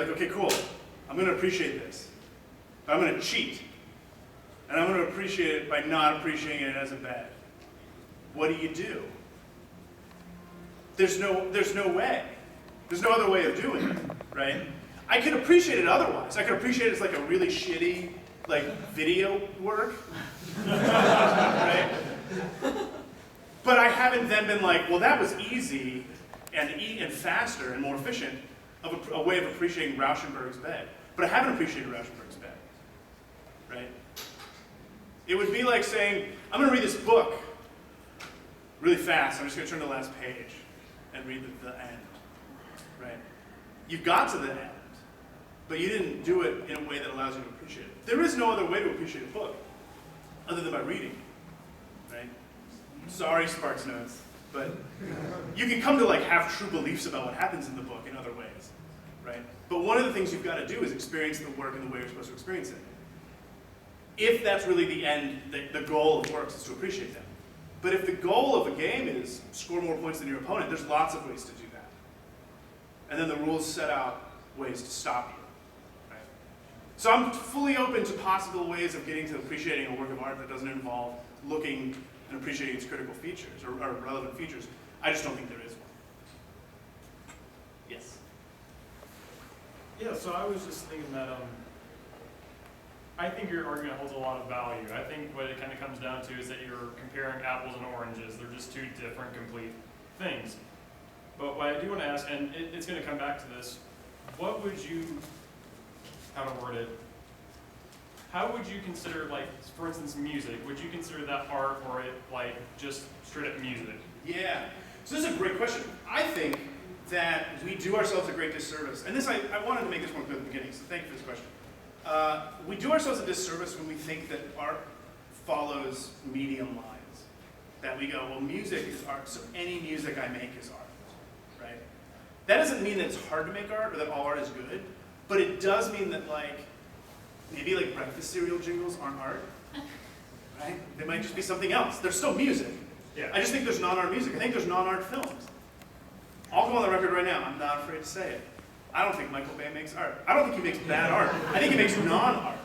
Like, okay, cool, I'm going to appreciate this, but I'm going to cheat. And I'm going to appreciate it by not appreciating it as a bad. What do? There's no way. There's no other way of doing it, right? I could appreciate it otherwise. I could appreciate it as like a really shitty, like, video work, right? But I haven't then been like, well, that was easy and faster and more efficient of a way of appreciating Rauschenberg's bed. But I haven't appreciated Rauschenberg's bed, right? It would be like saying, I'm going to read this book really fast. I'm just going to turn to the last page and read the end, right? You got to the end, but you didn't do it in a way that allows you to appreciate it. There is no other way to appreciate a book other than by reading, right? Sorry, Sparks Notes, but you can come to like have true beliefs about what happens in the book in other ways, right? But one of the things you've got to do is experience the work in the way you're supposed to experience it. If that's really the end, the goal of works is to appreciate them. But if the goal of a game is score more points than your opponent, there's lots of ways to do that. And then the rules set out ways to stop you. Right? So I'm fully open to possible ways of getting to appreciating a work of art that doesn't involve looking and appreciating its critical features or relevant features. I just don't think there is one. Yes? Yeah, so I was just thinking that I think your argument holds a lot of value. I think what it kind of comes down to is that you're comparing apples and oranges. They're just two different, complete things. But what I do want to ask, and it's going to come back to this, what would you, how to word it, how would you consider, like, for instance, music? Would you consider that art or it, like, just straight up music? Yeah. So this is a great question. I think that we do ourselves a great disservice. And this, I wanted to make this one clear at the beginning, so thank you for this question. We do ourselves a disservice when we think that art follows medium lines. That we go, well, music is art, so any music I make is art, right? That doesn't mean that it's hard to make art or that all art is good, but it does mean that, like, maybe like breakfast cereal jingles aren't art, right? They might just be something else. They're still music. Yeah. I just think there's non-art music. I think there's non-art films. I'll go on the record right now. I'm not afraid to say it. I don't think Michael Bay makes art. I don't think he makes bad art. I think he makes non-art,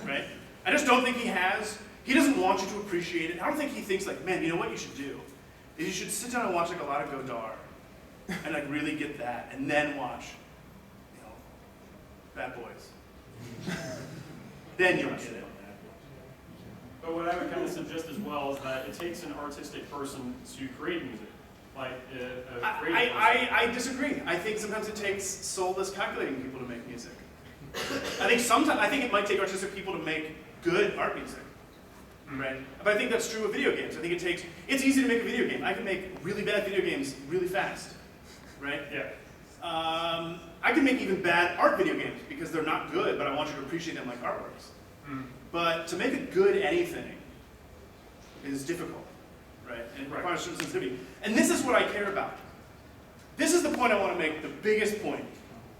right? I just don't think he doesn't want you to appreciate it. I don't think he thinks like, man, you know what you should do? Is you should sit down and watch like a lot of Godard and like really get that and then watch, you know, Bad Boys. Then you'll get it. But what I would kind of suggest as well is that it takes an artistic person to create music. Like I disagree. I think sometimes it takes soulless, calculating people to make music. I think it might take artistic people to make good art music, right? But I think that's true of video games. I think it's easy to make a video game. I can make really bad video games really fast, right? Yeah. I can make even bad art video games because they're not good, but I want you to appreciate them like artworks. But to make a good anything is difficult, right? And it requires certain sensitivity. And this is what I care about. This is the point I want to make, the biggest point.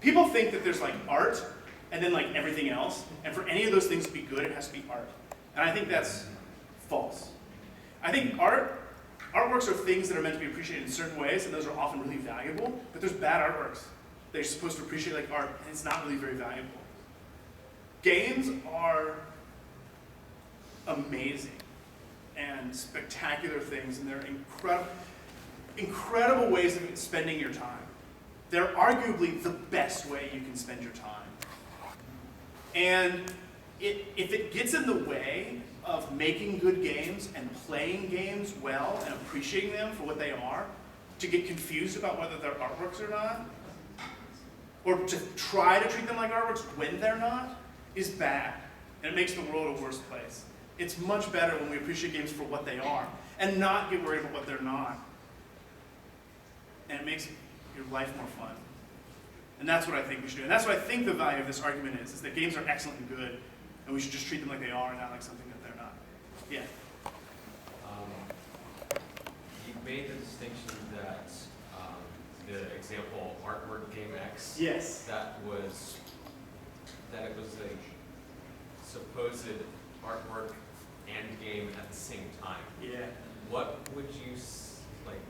People think that there's like art and then like everything else, and for any of those things to be good, it has to be art. And I think that's false. I think artworks are things that are meant to be appreciated in certain ways, and those are often really valuable, but there's bad artworks that you're supposed to appreciate like art, and it's not really very valuable. Games are amazing and spectacular things, and they're incredible ways of spending your time. They're arguably the best way you can spend your time. And if it gets in the way of making good games and playing games well and appreciating them for what they are, to get confused about whether they're artworks or not, or to try to treat them like artworks when they're not, is bad. And it makes the world a worse place. It's much better when we appreciate games for what they are and not get worried about what they're not. And it makes your life more fun. And that's what I think we should do. And that's what I think the value of this argument is that games are excellent and good, and we should just treat them like they are and not like something that they're not. Yeah? You made the distinction that the example artwork game X, Yes. that it was a supposed artwork and game at the same time. Yeah. What would you like?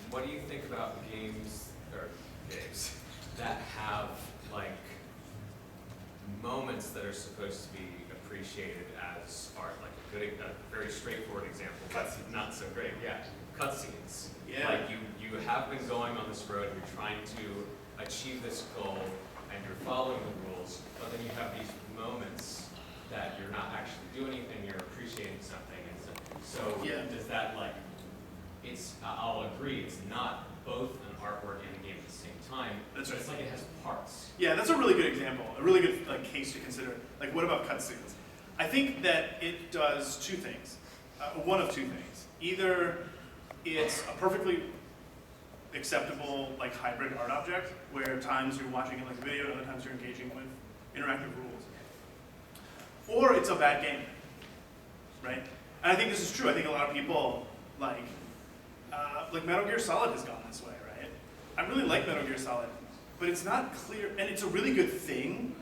What do you think about games or games? that have like moments that are supposed to be appreciated as art, like a very straightforward example, but not so great. Yeah, cutscenes. Yeah. Like you have been going on this road, you're trying to achieve this goal, and you're following the rules, but then you have these moments that you're not actually doing anything, you're appreciating something, and so Yeah. does that like, I'll agree, it's not both an artwork and a game at the same time. That's but right. It's like it has parts. Yeah, that's a really good example, a really good like case to consider. Like, what about cutscenes? I think that it does two things, one of two things. Either it's a perfectly acceptable like hybrid art object, where times you're watching it like a video, and other times you're engaging with interactive rules. Or it's a bad game, right? And I think this is true. I think a lot of people like Metal Gear Solid has gone this way, right? I really like Metal Gear Solid, but it's not clear, and it's a really good thing,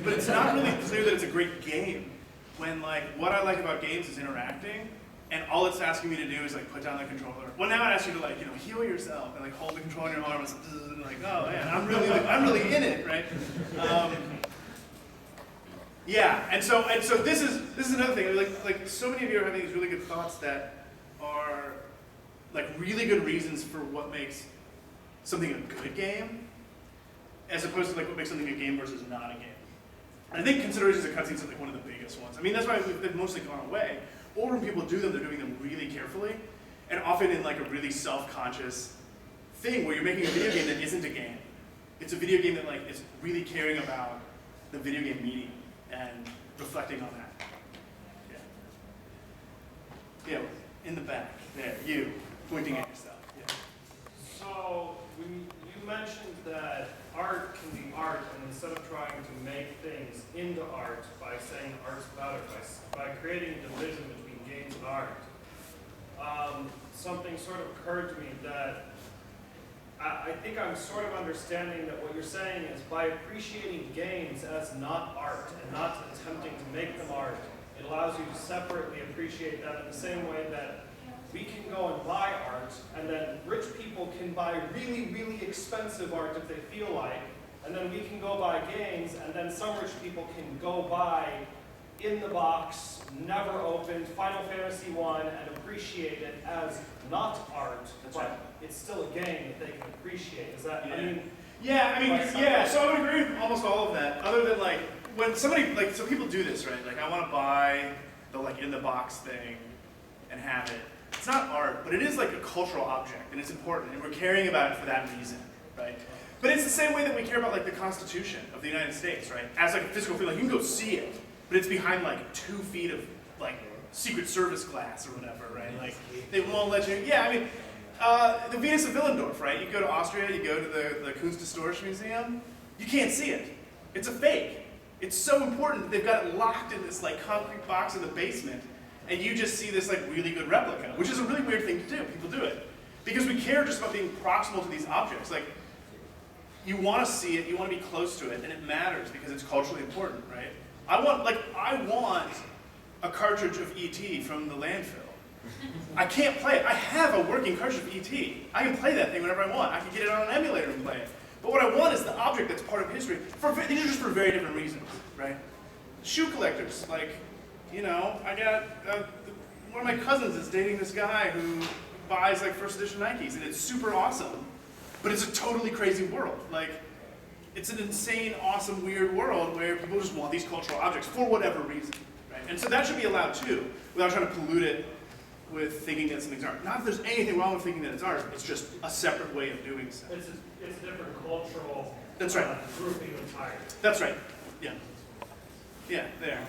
but it's not really clear that it's a great game. When like, what I like about games is interacting, and all it's asking me to do is like put down the controller. Well, now it asks you to like, heal yourself and like hold the controller in your arm and like, oh man, I'm really in it, right? Yeah, and so this is another thing. Like so many of you are having these really good thoughts that are like really good reasons for what makes something a good game, as opposed to like what makes something a game versus not a game. And I think considerations of cutscenes are like one of the biggest ones. I mean, that's why they've mostly gone away. Or when people do them, they're doing them really carefully, and often in like a really self-conscious thing where you're making a video game that isn't a game. It's a video game that like is really caring about the video game medium and reflecting on that. Yeah, in the back there, you pointing at yourself. Yeah. So you mentioned that art can be art, and instead of trying to make things into art by saying art's better, by creating a division between games and art, something sort of occurred to me that I think I'm sort of understanding that what you're saying is by appreciating games as not art and not attempting to make them art, it allows you to separately appreciate them in the same way that we can go and buy art, and then rich people can buy really, really expensive art if they feel like, and then we can go buy games, and then some rich people can go buy in the box, never opened, Final Fantasy I, and appreciate it as not art, That's but right. it's still a game that they can appreciate. Is that, Yeah. I mean, Yeah, so I would agree with almost all of that, other than like, when somebody, like, so people do this, right? Like, I want to buy the like in the box thing and have it. It's not art, but it is like a cultural object, and it's important, and we're caring about it for that reason, right? But it's the same way that we care about like the Constitution of the United States, right? As like a physical thing, like you can go see it, but it's behind like 2 feet of like Secret Service glass or whatever, right? Like they won't let you. Yeah, I mean, the Venus of Willendorf, right? You go to Austria, you go to the Kunsthistorische Museum, you can't see it. It's a fake. It's so important that they've got it locked in this like concrete box in the basement, and you just see this like really good replica, which is a really weird thing to do. People do it because we care just about being proximal to these objects. Like, you want to see it, you want to be close to it, and it matters because it's culturally important, right? I want a cartridge of E.T. from the landfill. I can't play it. I have a working cartridge of E.T. I can play that thing whenever I want. I can get it on an emulator and play it. But what I want is the object that's part of history. These are just for very different reasons, right? Shoe collectors, like, I got, one of my cousins is dating this guy who buys like first edition Nikes, and it's super awesome. But it's a totally crazy world. Like, it's an insane, awesome, weird world where people just want these cultural objects for whatever reason, right? And so that should be allowed too, without trying to pollute it with thinking that something's art. Not that there's anything wrong with thinking that it's art, it's just a separate way of doing so. it's a different cultural That's right. grouping entirely. That's right. Yeah. Yeah, there.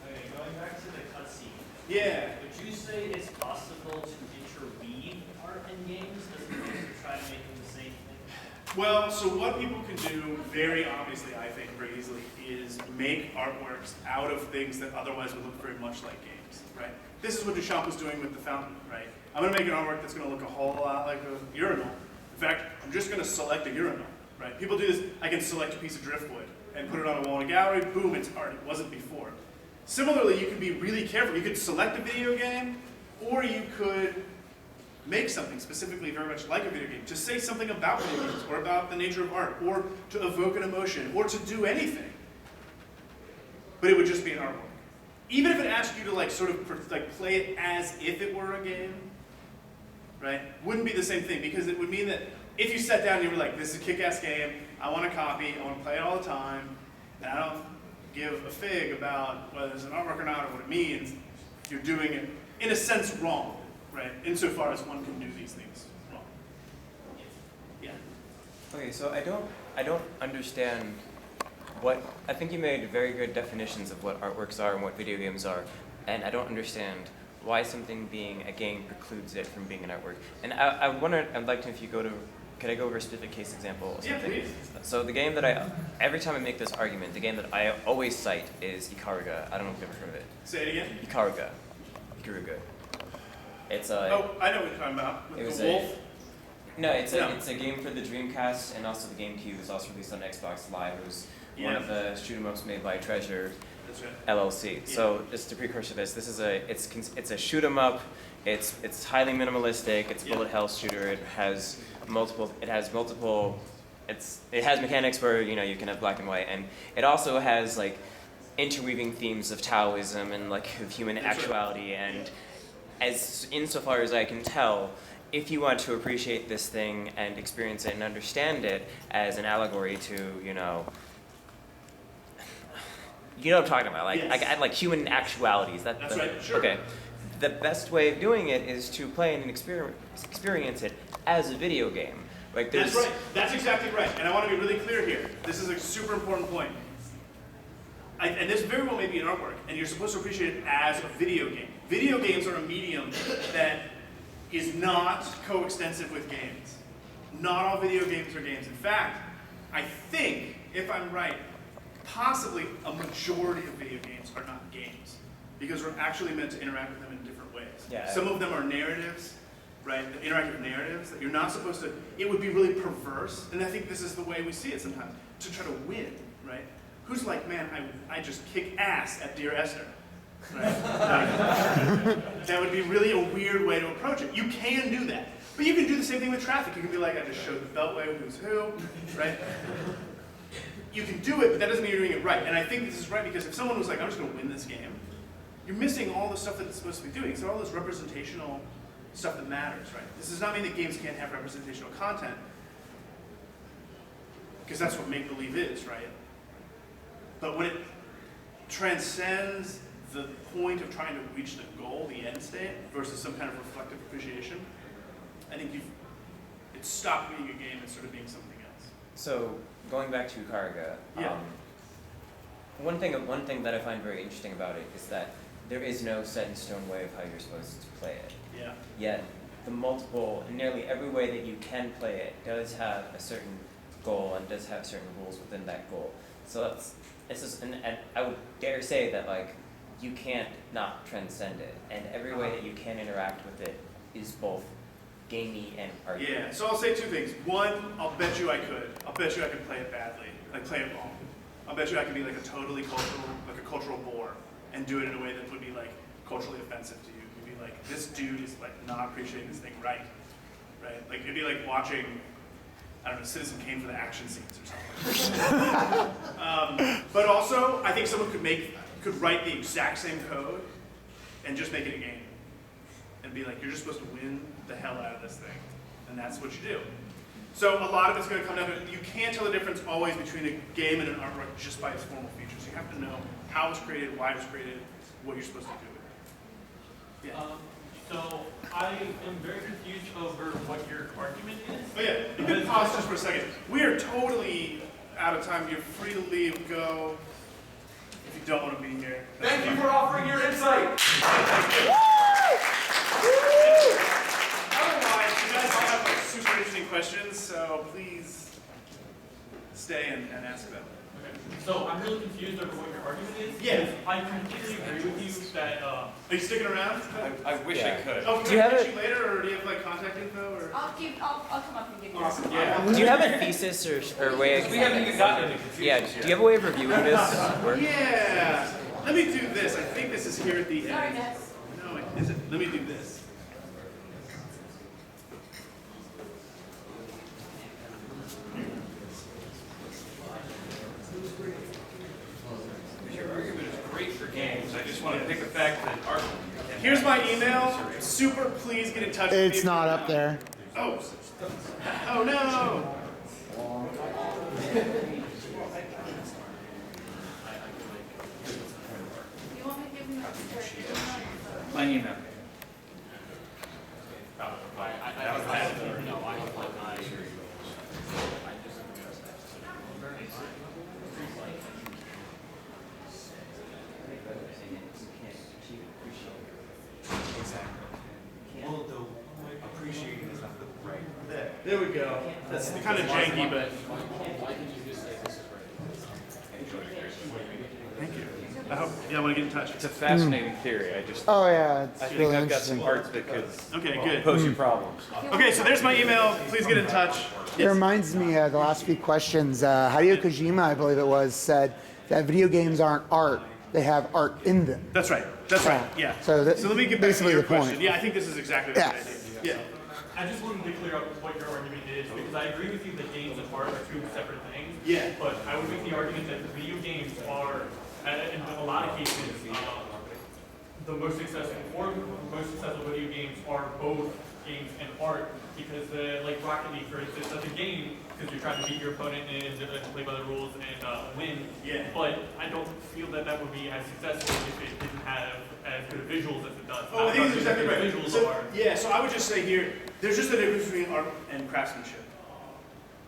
Okay, going back to the cutscene. Yeah. Would you say it's possible to interweave art and games as opposed to try to make them the same thing? Well, so what people can do very obviously, I think, very easily, is make artworks out of things that otherwise would look very much like games, right? This is what Duchamp was doing with the fountain, right? I'm going to make an artwork that's going to look a whole lot like a urinal. In fact, I'm just going to select a urinal, right? People do this. I can select a piece of driftwood and put it on a wall in a gallery. Boom, it's art. It wasn't before. Similarly, you can be really careful. You could select a video game, or you could make something specifically very much like a video game, to say something about video games, or about the nature of art, or to evoke an emotion, or to do anything. But it would just be an artwork. Even if it asked you to like sort of like play it as if it were a game, right? Wouldn't be the same thing, because it would mean that if you sat down and you were like, this is a kick-ass game, I want a copy, I want to play it all the time, and I don't give a fig about whether it's an artwork or not or what it means, you're doing it, in a sense, wrong, right? Insofar as one can do these things wrong. Yeah. Okay, so I don't understand what, I think you made very good definitions of what artworks are and what video games are, and I don't understand why something being a game precludes it from being an artwork. And I wonder, I'd like to, if you go to, could I go over a specific case example or something? Yeah, please. So the game that every time I make this argument, the game that I always cite is Ikaruga. I don't know if you've ever heard of it. Say it again. Ikaruga. It's a... Oh, I know what you're talking about. It was the wolf? it's a game for the Dreamcast and also the GameCube. It's also released on Xbox Live. It was one of the shoot 'em ups made by Treasure That's right. LLC. Yeah. So just to precursor this is it's a shoot 'em up. It's highly minimalistic. It's a bullet hell shooter. It has multiple. It has mechanics where you can have black and white, and it also has like interweaving themes of Taoism and like of human actuality. And as insofar as I can tell, if you want to appreciate this thing and experience it and understand it as an allegory to you know what I'm talking about, like human actualities. That's right. Sure. Okay. The best way of doing it is to play and experience it as a video game. Like That's right. That's exactly right. And I want to be really clear here. This is a super important point. And this very well may be an artwork, and you're supposed to appreciate it as a video game. Video games are a medium that is not coextensive with games. Not all video games are games. In fact, I think, if I'm right, possibly a majority of video games are not games, because we're actually meant to interact with them in different ways. Yeah. Some of them are narratives, right? Interactive narratives that you're not supposed to, it would be really perverse, and I think this is the way we see it sometimes, to try to win, right? Who's like, man, I just kick ass at Dear Esther, right? Like, that would be really a weird way to approach it. You can do that, but you can do the same thing with traffic. You can be like, I just showed the Beltway who's who, right? You can do it, but that doesn't mean you're doing it right. And I think this is right, because if someone was like, I'm just going to win this game, you're missing all the stuff that it's supposed to be doing. So all this representational stuff that matters, right? This does not mean that games can't have representational content, because that's what make-believe is, right? But when it transcends the point of trying to reach the goal, the end state, versus some kind of reflective appreciation, I think it's stopped being a game and started being something else. So going back to Ikaruga, Yeah. one thing that I find very interesting about it is that there is no set in stone way of how you're supposed to play it. Yeah. Yet nearly every way that you can play it does have a certain goal and does have certain rules within that goal. So and I would dare say that like you can't not transcend it, and every way that you can interact with it is both gamey and arty. Yeah, so I'll say two things. One, I'll bet you I could play it badly, like play it wrong. I'll bet you I could be like a totally cultural bore, and do it in a way that would be like culturally offensive to you. You'd be like, this dude is like not appreciating this thing right? Like it'd be like watching, I don't know, Citizen Kane for the action scenes or something. But also, I think someone could write the exact same code and just make it a game. And be like, you're just supposed to win the hell out of this thing. And that's what you do. So a lot of it's going to come down to, you can't tell the difference always between a game and an artwork just by its formal features. You have to know how it was created, why it was created, what you're supposed to do with it. Yeah. So I am very confused over what your argument is. Oh yeah, you can pause just for a second. We are totally out of time. You're free to leave, go, if you don't want to be here. Thank you for offering your insight. Otherwise, you guys all have like super interesting questions, so please stay and ask them. Okay. So I'm really confused over what your argument is. Yeah. I completely agree with you that Are you sticking around? I wish Yeah. I could. Oh, Do can you I have catch it- you later, or do you have like contact info? Or? I'll come up and give you Awesome. some. Yeah. Do you have a thesis or a way? We haven't even gotten into computers Yeah. yet. Do you have a way of reviewing this work? Yeah. Let me do this. I think this is here at the Sorry, end. Ness. No, is it? Let me do this. just want to pick the fact that art. Here's my email. Super, please get in touch with me. It's not up there. Oh. Oh no. My email. Well, the appreciating is not the right. There we go. That's kind of janky, but. Thank you. I hope. Yeah, I want to get in touch. It's a fascinating theory. Oh yeah, it's I think really I've got some interesting. parts that could Okay, good. pose you problems. Okay, so there's my email. Please get in touch. It reminds me of the last few questions. Hideo Kojima, I believe it was, said that video games aren't art; they have art in them. That's right. That's right. Yeah. So that- let me get back to basically your the point. question. Yeah, I think this is exactly the Yeah. right idea. Yeah. I just wanted to clear up what your argument is, because I agree with you that games and art are two separate things. Yeah. But I would make the argument that video games are, in a lot of cases, the most successful video games are both games and art, because like Rocket League, for instance, that's a game because you're trying to beat your opponent and play by the rules and win. Yeah. But I don't feel that that would be as successful if it didn't have as good visuals as it does. Oh, I think that's exactly right. Visuals So, are. yeah, so I would just say here, there's just a difference between art and craftsmanship,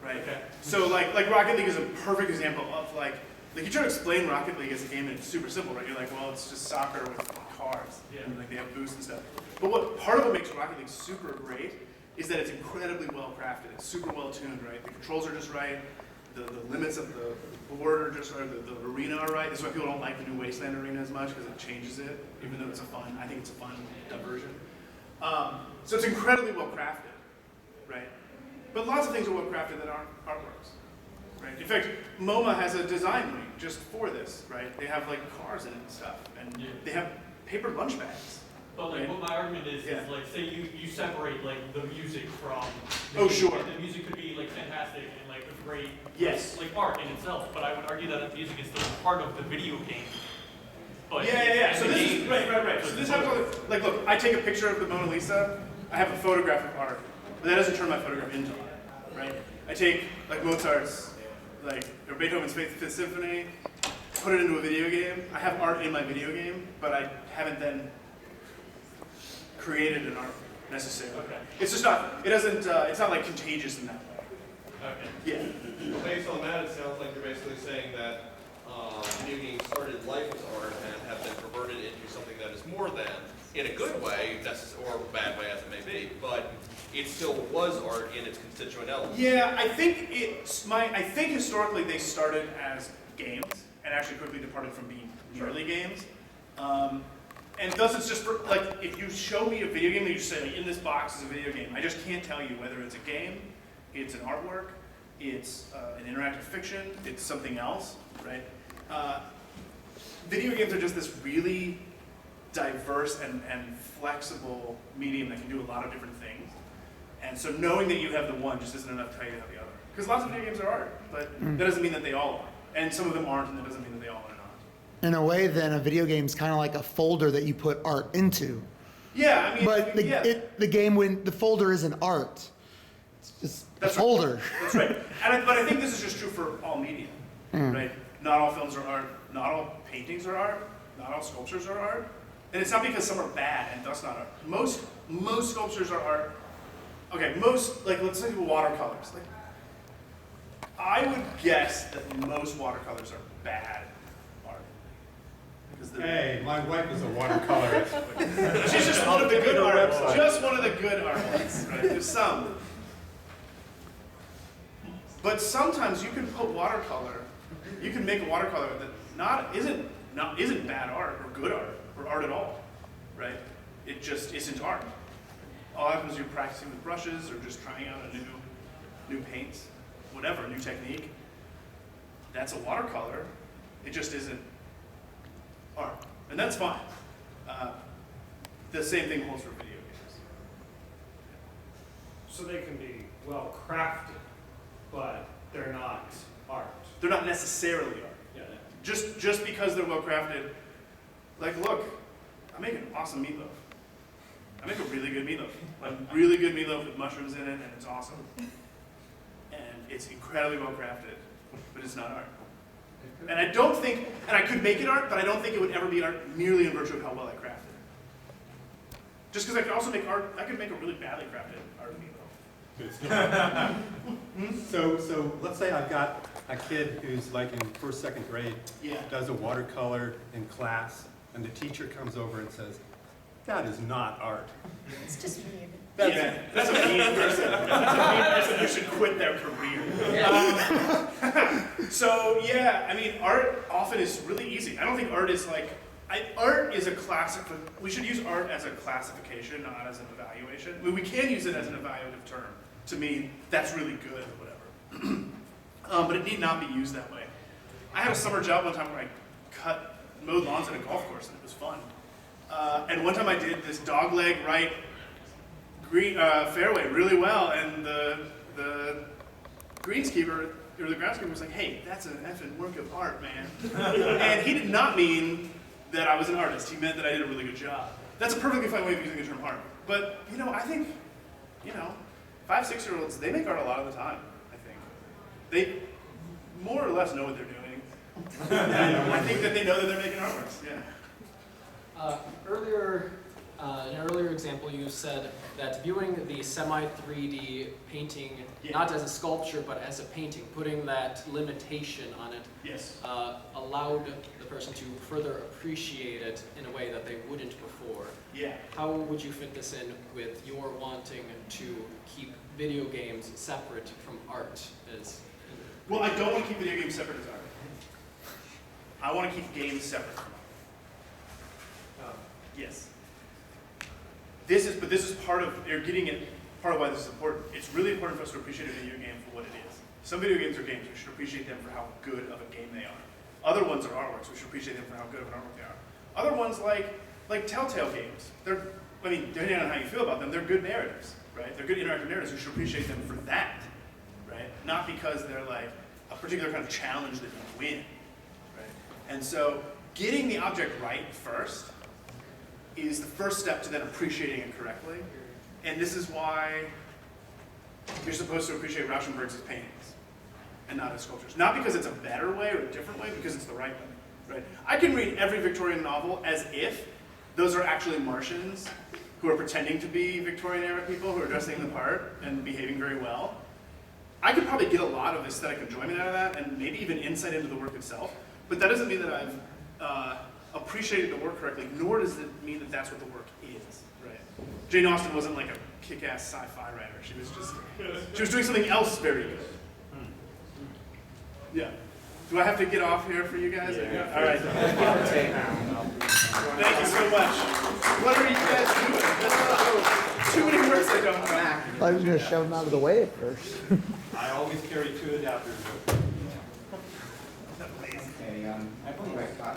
right? Okay. So like Rocket League is a perfect example of like you try to explain Rocket League as a game and it's super simple, right? You're like, well, it's just soccer with cars, Yeah. and like they have boosts and stuff. But what part of what makes Rocket League super great is that it's incredibly well crafted. It's super well tuned, right? The controls are just right. The limits of the board are just right. The arena are right. That's why people don't like the new Wasteland arena as much because it changes it, even though I think it's a fun diversion. So it's incredibly well crafted, right? But lots of things are well crafted that aren't artworks, right? In fact, MoMA has a design wing just for this, right? They have like cars in it and stuff, and they have paper lunch bags. But like, Right. what my argument is Yeah. like, say you separate like the music from. The Oh, game, sure. and the music could be like fantastic and like a great. Yes. Like art in itself, but I would argue that the music is still part of the video game. But Yeah. So the this is game- right. So this happens all the, like, look, I take a picture of the Mona Lisa. I have a photograph of art, but that doesn't turn my photograph into art, right? I take like Mozart's, like or Beethoven's Fifth Symphony, put it into a video game. I have art in my video game, but I haven't then created an art necessarily. Okay. It's just not. It doesn't. It's not like contagious in that way. Okay. Yeah. Based on that, it sounds like you're basically saying that video games started life as art and have been perverted into something that is more than, in a good way, or a bad way as it may be, but it still was art in its constituent elements. Yeah, I think I think historically they started as games and actually quickly departed from being purely games. And thus it's just like if you show me a video game that you say in this box is a video game, I just can't tell you whether it's a game, it's an artwork, it's an interactive fiction, it's something else, right? Video games are just this really diverse and flexible medium that can do a lot of different things. And so knowing that you have the one just isn't enough to tell you have the other. Because lots of video games are art, but that doesn't mean that they all are. And some of them aren't, and that doesn't mean that they all are not. In a way, then a video game is kind of like a folder that you put art into. Yeah, I mean, But the game, when the folder isn't art, it's just a That's right. folder. That's right. But I think this is just true for all media, right? Not all films are art. Not all paintings are art. Not all sculptures are art. And it's not because some are bad and thus not art. Most sculptures are art. Okay, let's say watercolors. Like, I would guess that most watercolors are bad art. Because Hey, my wife is a watercolorist. she's just one of the good art. Just one of the good artists, right? There's some. But sometimes you can put watercolor. You can make a watercolor that isn't bad art or good art or art at all, right? It just isn't art. All happens is you're practicing with brushes or just trying out a new paints, whatever, new technique. That's a watercolor. It just isn't art, and that's fine. The same thing holds for video games. So they can be well crafted, but they're not art. They're not necessarily art. Yeah. Just because they're well crafted, Like, look, I make an awesome meatloaf. I make a really good meatloaf. Like, really good meatloaf with mushrooms in it, and it's awesome. And it's incredibly well crafted, but it's not art. And I don't think, and I could make it art, but I don't think it would ever be art merely in virtue of how well I crafted it. Just because I could also make art, I could make a really badly crafted art meatloaf. So let's say I've got a kid who's like in first, second grade, Yeah. does a watercolor in class, and the teacher comes over and says, "That is not art." It's just weird. That's a mean person. That's a mean person who should quit their career. So yeah, I mean, art often is really easy. I don't think art is like, art is a classic, we should use art as a classification, not as an evaluation. I mean, we can use it as an evaluative term to mean that's really good or whatever. But it need not be used that way. I had a summer job one time where I mowed lawns at a golf course, and it was fun. And one time I did this dogleg right green fairway really well, and the greenskeeper or the groundskeeper was like, "Hey, that's an effing work of art, man." And he did not mean that I was an artist. He meant that I did a really good job. That's a perfectly fine way of using the term art. But I think 5, 6-year-olds, they make art a lot of the time. I think they more or less know what they're doing. I think that they know that they're making artworks. Yeah. Earlier, in an earlier example, you said that viewing the semi-3D painting not as a sculpture but as a painting, putting that limitation on it, Yes. allowed the person to further appreciate it in a way that they wouldn't before. Yeah. How would you fit this in with your wanting to keep video games separate from art? Well, I don't want to keep video games separate as art. I want to keep games separate from art. Yes. This is part of, you're getting it, part of why this is important. It's really important for us to appreciate a video game for what it is. Some video games are games. We should appreciate them for how good of a game they are. Other ones are artworks. We should appreciate them for how good of an artwork they are. Other ones like Telltale games. Depending on how you feel about them, they're good narratives, right? They're good interactive narratives. We should appreciate them for that, right? Not because they're like a particular kind of challenge that you win, right? And so getting the object right first is the first step to then appreciating it correctly. And this is why you're supposed to appreciate Rauschenberg's paintings and not his sculptures. Not because it's a better way or a different way, because it's the right way, right? I can read every Victorian novel as if those are actually Martians who are pretending to be Victorian era people who are dressing the part and behaving very well. I could probably get a lot of aesthetic enjoyment out of that and maybe even insight into the work itself, but that doesn't mean that I've appreciated the work correctly, nor does it mean that that's what the work is, right? Jane Austen wasn't like a kick-ass sci-fi writer. She was doing something else very good. Yeah. Do I have to get off here for you guys? Yeah. All right. Thank you so much. What are you guys doing? Too many words I don't know. I was going to shove them out of the way at first. I always carry 2 adapters. Okay, I believe I caught